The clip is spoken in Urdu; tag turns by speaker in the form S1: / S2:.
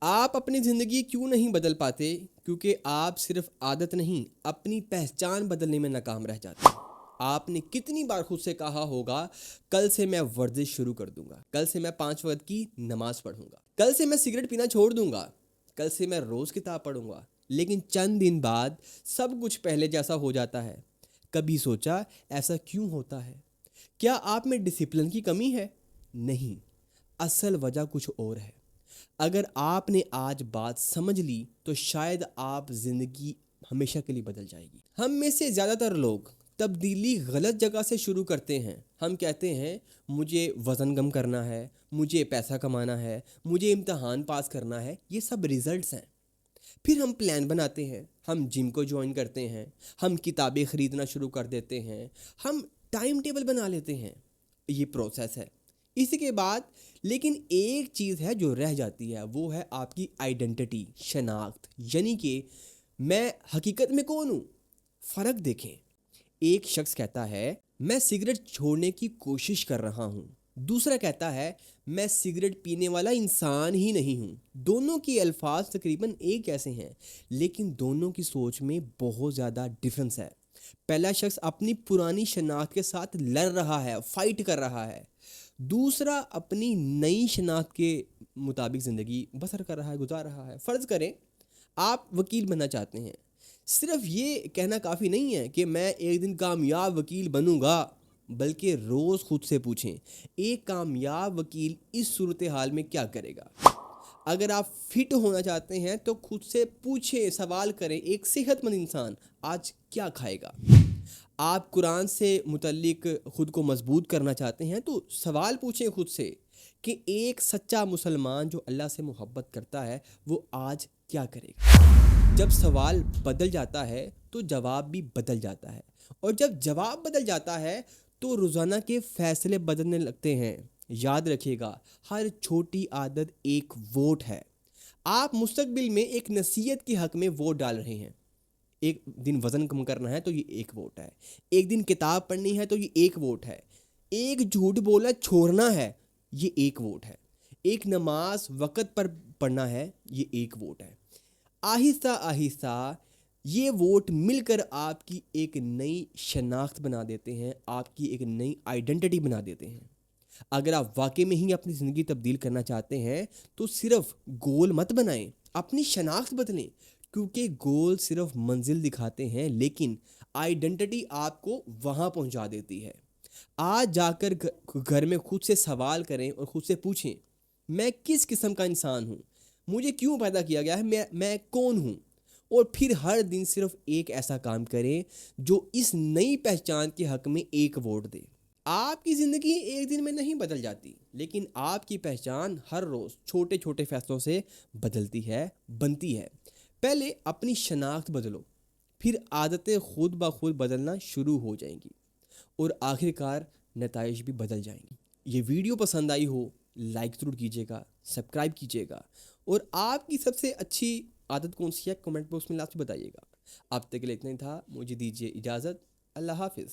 S1: آپ اپنی زندگی کیوں نہیں بدل پاتے؟ کیونکہ آپ صرف عادت نہیں، اپنی پہچان بدلنے میں ناکام رہ جاتے ہیں۔ آپ نے کتنی بار خود سے کہا ہوگا کل سے میں ورزش شروع کر دوں گا، کل سے میں 5 وقت کی نماز پڑھوں گا، کل سے میں سگریٹ پینا چھوڑ دوں گا، کل سے میں روز کتاب پڑھوں گا، لیکن چند دن بعد سب کچھ پہلے جیسا ہو جاتا ہے۔ کبھی سوچا ایسا کیوں ہوتا ہے؟ کیا آپ میں ڈسپلن کی کمی ہے؟ نہیں، اصل وجہ کچھ اور ہے۔ اگر آپ نے آج بات سمجھ لی تو شاید آپ زندگی ہمیشہ کے لیے بدل جائے گی۔ ہم میں سے زیادہ تر لوگ تبدیلی غلط جگہ سے شروع کرتے ہیں۔ ہم کہتے ہیں مجھے وزن کم کرنا ہے، مجھے پیسہ کمانا ہے، مجھے امتحان پاس کرنا ہے، یہ سب ریزلٹس ہیں۔ پھر ہم پلان بناتے ہیں، ہم جم کو جوائن کرتے ہیں، ہم کتابیں خریدنا شروع کر دیتے ہیں، ہم ٹائم ٹیبل بنا لیتے ہیں۔ یہ پروسیس ہے۔ اسی کے بعد لیکن ایک چیز ہے جو رہ جاتی ہے، وہ ہے آپ کی آئیڈینٹی، شناخت، یعنی کہ میں حقیقت میں کون ہوں۔ فرق دیکھیں، ایک شخص کہتا ہے میں سگریٹ چھوڑنے کی کوشش کر رہا ہوں، دوسرا کہتا ہے میں سگریٹ پینے والا انسان ہی نہیں ہوں۔ دونوں کے الفاظ تقریباً ایک جیسے ہیں، لیکن دونوں کی سوچ میں بہت زیادہ ڈفرنس ہے۔ پہلا شخص اپنی پرانی شناخت کے ساتھ لڑ رہا ہے، فائٹ کر رہا ہے، دوسرا اپنی نئی شناخت کے مطابق زندگی بسر کر رہا ہے، گزار رہا ہے۔ فرض کریں آپ وکیل بننا چاہتے ہیں، صرف یہ کہنا کافی نہیں ہے کہ میں ایک دن کامیاب وکیل بنوں گا، بلکہ روز خود سے پوچھیں ایک کامیاب وکیل اس صورتحال میں کیا کرے گا۔ اگر آپ فٹ ہونا چاہتے ہیں تو خود سے پوچھیں، سوال کریں ایک صحت مند انسان آج کیا کھائے گا۔ آپ قرآن سے متعلق خود کو مضبوط کرنا چاہتے ہیں تو سوال پوچھیں خود سے کہ ایک سچا مسلمان جو اللہ سے محبت کرتا ہے وہ آج کیا کرے گا۔ جب سوال بدل جاتا ہے تو جواب بھی بدل جاتا ہے، اور جب جواب بدل جاتا ہے تو روزانہ کے فیصلے بدلنے لگتے ہیں۔ یاد رکھیے گا، ہر چھوٹی عادت ایک ووٹ ہے۔ آپ مستقبل میں ایک نصیحت کے حق میں ووٹ ڈال رہے ہیں۔ ایک دن وزن کم کرنا ہے تو یہ ایک ووٹ ہے، ایک دن کتاب پڑھنی ہے تو یہ ایک ووٹ ہے، ایک جھوٹ بولنا چھوڑنا ہے، یہ ایک ووٹ ہے، ایک نماز وقت پر پڑھنا ہے، یہ ایک ووٹ ہے۔ آہستہ آہستہ یہ ووٹ مل کر آپ کی ایک نئی شناخت بنا دیتے ہیں، آپ کی ایک نئی آئیڈینٹی بنا دیتے ہیں۔ اگر آپ واقعی میں ہی اپنی زندگی تبدیل کرنا چاہتے ہیں تو صرف گول مت بنائیں، اپنی شناخت بدلیں، کیونکہ گول صرف منزل دکھاتے ہیں لیکن آئیڈینٹی آپ کو وہاں پہنچا دیتی ہے۔ آج جا کر گھر میں خود سے سوال کریں اور خود سے پوچھیں میں کس قسم کا انسان ہوں، مجھے کیوں پیدا کیا گیا ہے، میں کون ہوں، اور پھر ہر دن صرف ایک ایسا کام کریں جو اس نئی پہچان کے حق میں ایک ووٹ دے۔ آپ کی زندگی ایک دن میں نہیں بدل جاتی، لیکن آپ کی پہچان ہر روز چھوٹے چھوٹے فیصلوں سے بدلتی ہے، بنتی ہے۔ پہلے اپنی شناخت بدلو، پھر عادتیں خود بخود بدلنا شروع ہو جائیں گی، اور آخرکار نتائج بھی بدل جائیں گے۔ یہ ویڈیو پسند آئی ہو لائک ضرور کیجیے گا، سبسکرائب کیجیے گا، اور آپ کی سب سے اچھی عادت کون سی ہے کمنٹ باکس میں لازمی بتائیے گا۔ اب تک کے لیے اتنا ہی تھا، مجھے دیجیے اجازت، اللہ حافظ۔